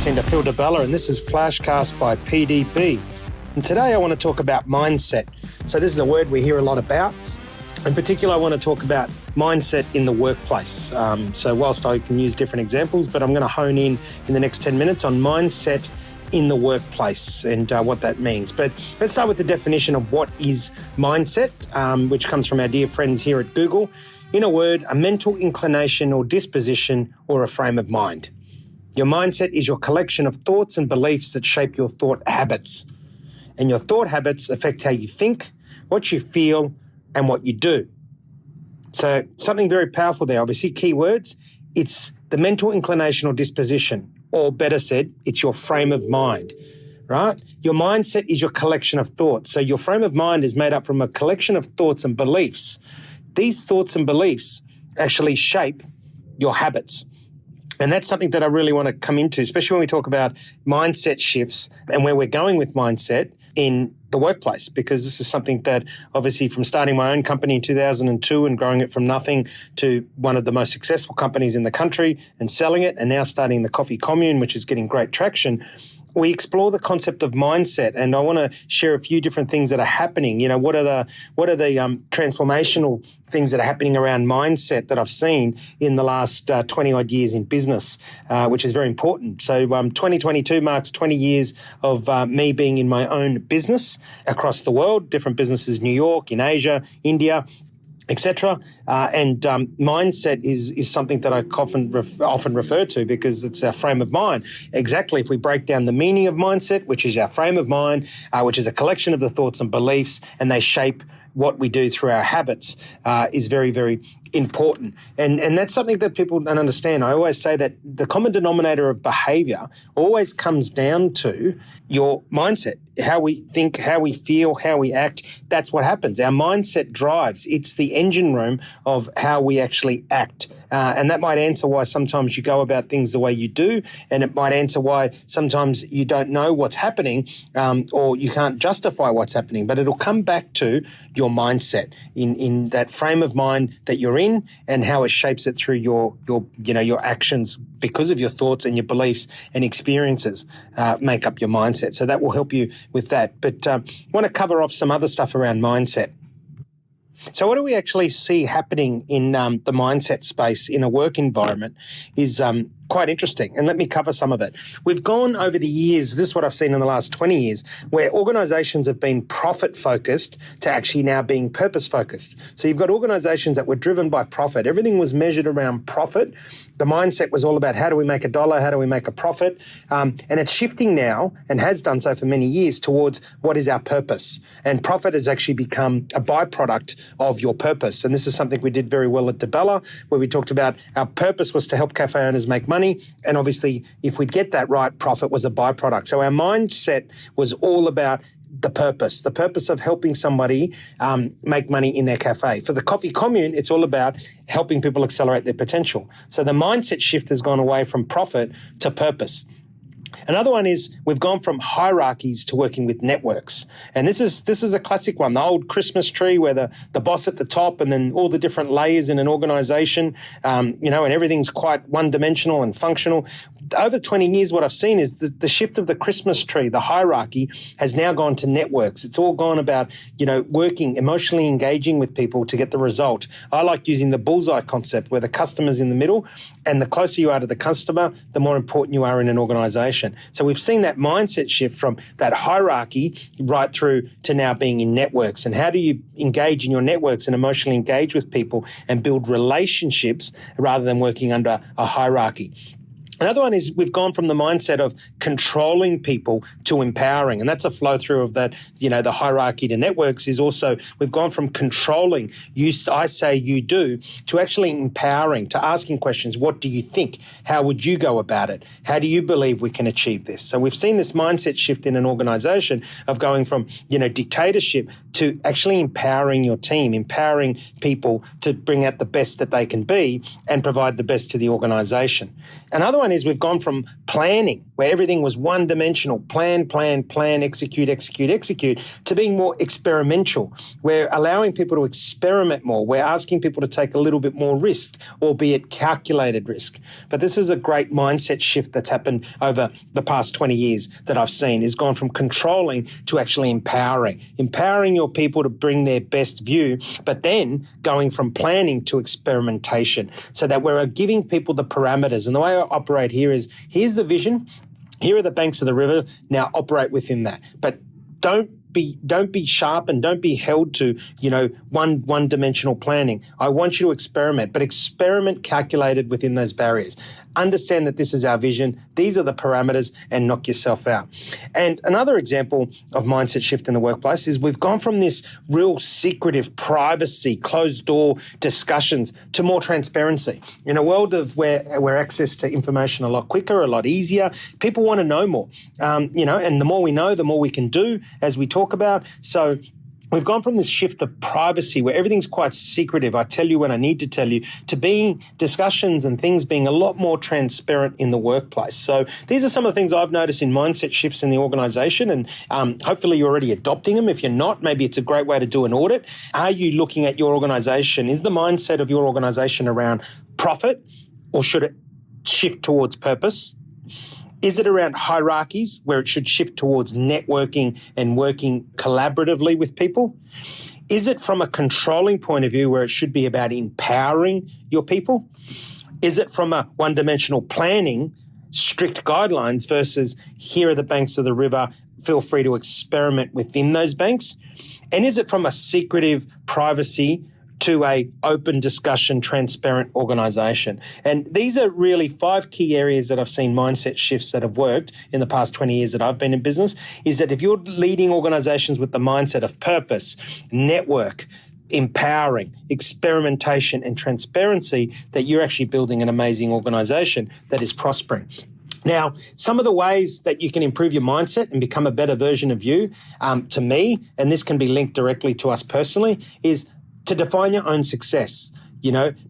listening to Phil DeBella, and this is FlashCast by PDB. And today I want to talk about mindset. So this is a word we hear a lot about. In particular, I want to talk about mindset in the workplace. So whilst I can use different examples, but I'm going to hone in the next 10 minutes on mindset in the workplace and what that means. But let's start with the definition of what is mindset, which comes from our dear friends here at Google. In a word, a mental inclination or disposition or a frame of mind. Your mindset is your collection of thoughts and beliefs that shape your thought habits. And your thought habits affect how you think, what you feel, and what you do. So something very powerful there. Obviously, key words. It's the mental inclination or disposition, or better said, it's your frame of mind, right? Your mindset is your collection of thoughts. So your frame of mind is made up from a collection of thoughts and beliefs. These thoughts and beliefs actually shape your habits. And that's something that I really want to come into, especially when we talk about mindset shifts and where we're going with mindset in the workplace, because this is something that obviously from starting my own company in 2002 and growing it from nothing to one of the most successful companies in the country and selling it, and now starting the coffee commune, which is getting great traction, we explore the concept of mindset, and I want to share a few different things that are happening. You know, what are the transformational things that are happening around mindset that I've seen in the last 20 odd years in business, which is very important. So 2022 marks 20 years of me being in my own business across the world, different businesses, New York, in Asia, India, etc. And mindset is something that I often refer to because it's our frame of mind. Exactly, if we break down the meaning of mindset, which is our frame of mind, which is a collection of the thoughts and beliefs, and they shape what we do through our habits, is very, very important. And that's something that people don't understand. I always say that the common denominator of behaviour always comes down to your mindset, how we think, how we feel, how we act. That's what happens. Our mindset drives. It's the engine room of how we actually act. And that might answer why sometimes you go about things the way you do, and it might answer why sometimes you don't know what's happening, or you can't justify what's happening. But it'll come back to your mindset in that frame of mind that you're in, and how it shapes it through your actions because of your thoughts and your beliefs and experiences make up your mindset. So that will help you with that. But I want to cover off some other stuff around mindset. So what do we actually see happening in the mindset space in a work environment is quite interesting. And let me cover some of it. We've gone over the years, this is what I've seen in the last 20 years, where organizations have been profit-focused to actually now being purpose-focused. So you've got organizations that were driven by profit. Everything was measured around profit. The mindset was all about how do we make a dollar, how do we make a profit? And it's shifting now, and has done so for many years, towards what is our purpose. And profit has actually become a byproduct of your purpose. And this is something we did very well at DeBella, where we talked about our purpose was to help cafe owners make money. And obviously, if we get that right, profit was a byproduct. So our mindset was all about the purpose of helping somebody make money in their cafe. For the coffee commune, it's all about helping people accelerate their potential. So the mindset shift has gone away from profit to purpose. Another one is we've gone from hierarchies to working with networks. And this is a classic one, the old Christmas tree where the boss at the top and then all the different layers in an organization, and everything's quite one-dimensional and functional. Over 20 years, what I've seen is the shift of the Christmas tree, the hierarchy, has now gone to networks. It's all gone about, working, emotionally engaging with people to get the result. I like using the bullseye concept where the customer's in the middle, and the closer you are to the customer, the more important you are in an organization. So we've seen that mindset shift from that hierarchy right through to now being in networks. And how do you engage in your networks and emotionally engage with people and build relationships rather than working under a hierarchy? Another one is we've gone from the mindset of controlling people to empowering. And that's a flow through of that, the hierarchy to networks is also we've gone from controlling, I say, you do, to actually empowering, to asking questions. What do you think? How would you go about it? How do you believe we can achieve this? So we've seen this mindset shift in an organization of going from, dictatorship to actually empowering your team, empowering people to bring out the best that they can be and provide the best to the organization. Another one is we've gone from planning where everything was one-dimensional, plan, execute, to being more experimental. We're allowing people to experiment more. We're asking people to take a little bit more risk, albeit calculated risk. But this is a great mindset shift that's happened over the past 20 years that I've seen. It's gone from controlling to actually empowering your people to bring their best view, but then going from planning to experimentation, so that we're giving people the parameters. And the way I operate here is, here's the vision, here are the banks of the river, now operate within that. But don't be sharp and don't be held to, one-dimensional planning. I want you to experiment, but experiment calculated within those barriers. Understand that this is our vision, these are the parameters, and knock yourself out. And another example of mindset shift in the workplace is we've gone from this real secretive privacy, closed door discussions to more transparency. In a world of where access to information a lot quicker, a lot easier, people want to know more, and the more we know, the more we can do, as we talk about. So we've gone from this shift of privacy where everything's quite secretive, I tell you when I need to tell you, to being discussions and things being a lot more transparent in the workplace. So these are some of the things I've noticed in mindset shifts in the organization, and hopefully you're already adopting them. If you're not, maybe it's a great way to do an audit. Are you looking at your organization? Is the mindset of your organization around profit, or should it shift towards purpose? Is it around hierarchies where it should shift towards networking and working collaboratively with people? Is it from a controlling point of view where it should be about empowering your people? Is it from a one-dimensional planning, strict guidelines versus here are the banks of the river, feel free to experiment within those banks? And is it from a secretive privacy to a open discussion, transparent organization? And these are really 5 key areas that I've seen mindset shifts that have worked in the past 20 years that I've been in business, is that if you're leading organizations with the mindset of purpose, network, empowering, experimentation, and transparency, that you're actually building an amazing organization that is prospering. Now, some of the ways that you can improve your mindset and become a better version of you, to me, and this can be linked directly to us personally, is to define your own success.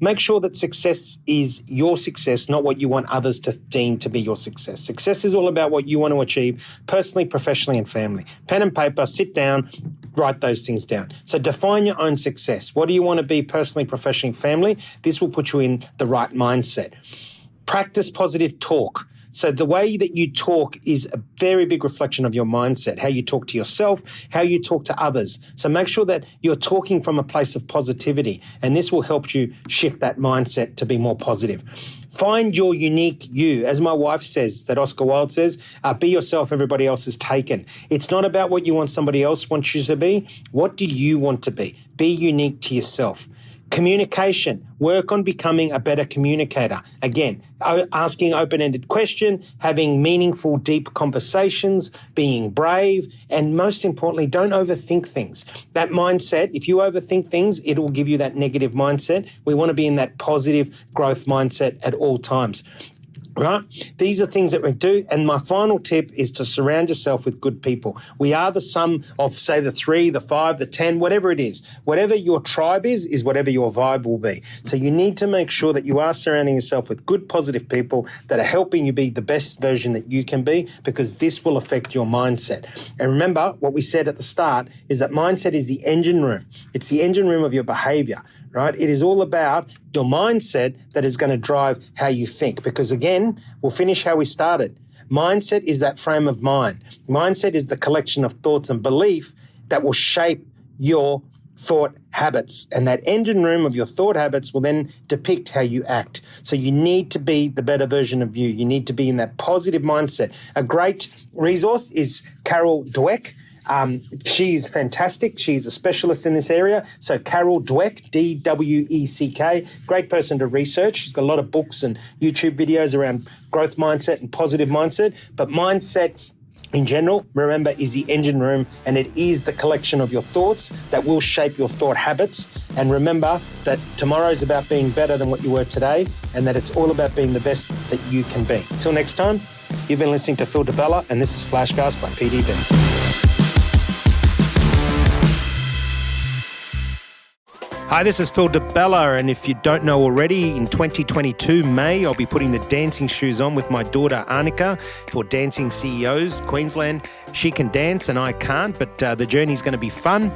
Make sure that success is your success, not what you want others to deem to be your success. Success is all about what you want to achieve personally, professionally, and family. Pen and paper, sit down, write those things down. So define your own success. What do you want to be personally, professionally, family? This will put you in the right mindset. Practice positive talk. So the way that you talk is a very big reflection of your mindset, how you talk to yourself, how you talk to others. So make sure that you're talking from a place of positivity, and this will help you shift that mindset to be more positive. Find your unique you. As my wife says, that Oscar Wilde says, be yourself, everybody else is taken. It's not about what you want somebody else wants you to be. What do you want to be? Be unique to yourself. Communication. Work on becoming a better communicator. Again, asking open-ended questions, having meaningful, deep conversations, being brave, and most importantly, don't overthink things. That mindset, if you overthink things, it will give you that negative mindset. We want to be in that positive growth mindset at all times. Right? These are things that we do. And my final tip is to surround yourself with good people. We are the sum of, say, the 3, the 5, the 10, whatever it is. Whatever your tribe is whatever your vibe will be. So you need to make sure that you are surrounding yourself with good, positive people that are helping you be the best version that you can be, because this will affect your mindset. And remember, what we said at the start is that mindset is the engine room. It's the engine room of your behavior, right? It is all about your mindset that is going to drive how you think. Because again, we'll finish how we started. Mindset is that frame of mind. Mindset is the collection of thoughts and belief that will shape your thought habits. And that engine room of your thought habits will then depict how you act. So you need to be the better version of you. You need to be in that positive mindset. A great resource is Carol Dweck. She's fantastic. She's a specialist in this area. So Carol Dweck, D-W-E-C-K, great person to research. She's got a lot of books and YouTube videos around growth mindset and positive mindset. But mindset in general, remember, is the engine room, and it is the collection of your thoughts that will shape your thought habits. And remember that tomorrow is about being better than what you were today, and that it's all about being the best that you can be. Until next time, you've been listening to Phil DeBella, and this is FlashCast by PDB. Hi, this is Phil DeBella, and if you don't know already, in 2022 May, I'll be putting the dancing shoes on with my daughter Annika for Dancing CEOs Queensland. She can dance and I can't, but the journey's going to be fun.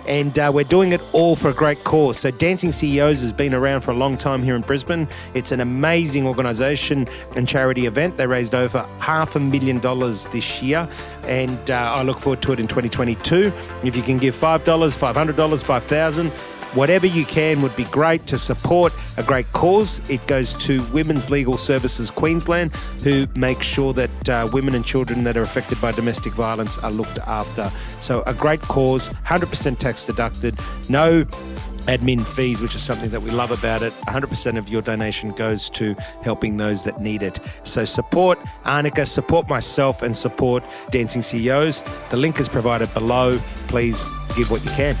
And we're doing it all for a great cause. So Dancing CEOs has been around for a long time here in Brisbane. It's an amazing organisation and charity event. They raised over $500,000 this year, and I look forward to it in 2022. If you can give $5, $500, $5,000, whatever you can would be great to support a great cause. It goes to Women's Legal Services Queensland, who make sure that women and children that are affected by domestic violence are looked after. So a great cause, 100% tax deducted, no admin fees, which is something that we love about it. 100% of your donation goes to helping those that need it. So support Annika, support myself, and support Dancing CEOs. The link is provided below. Please give what you can.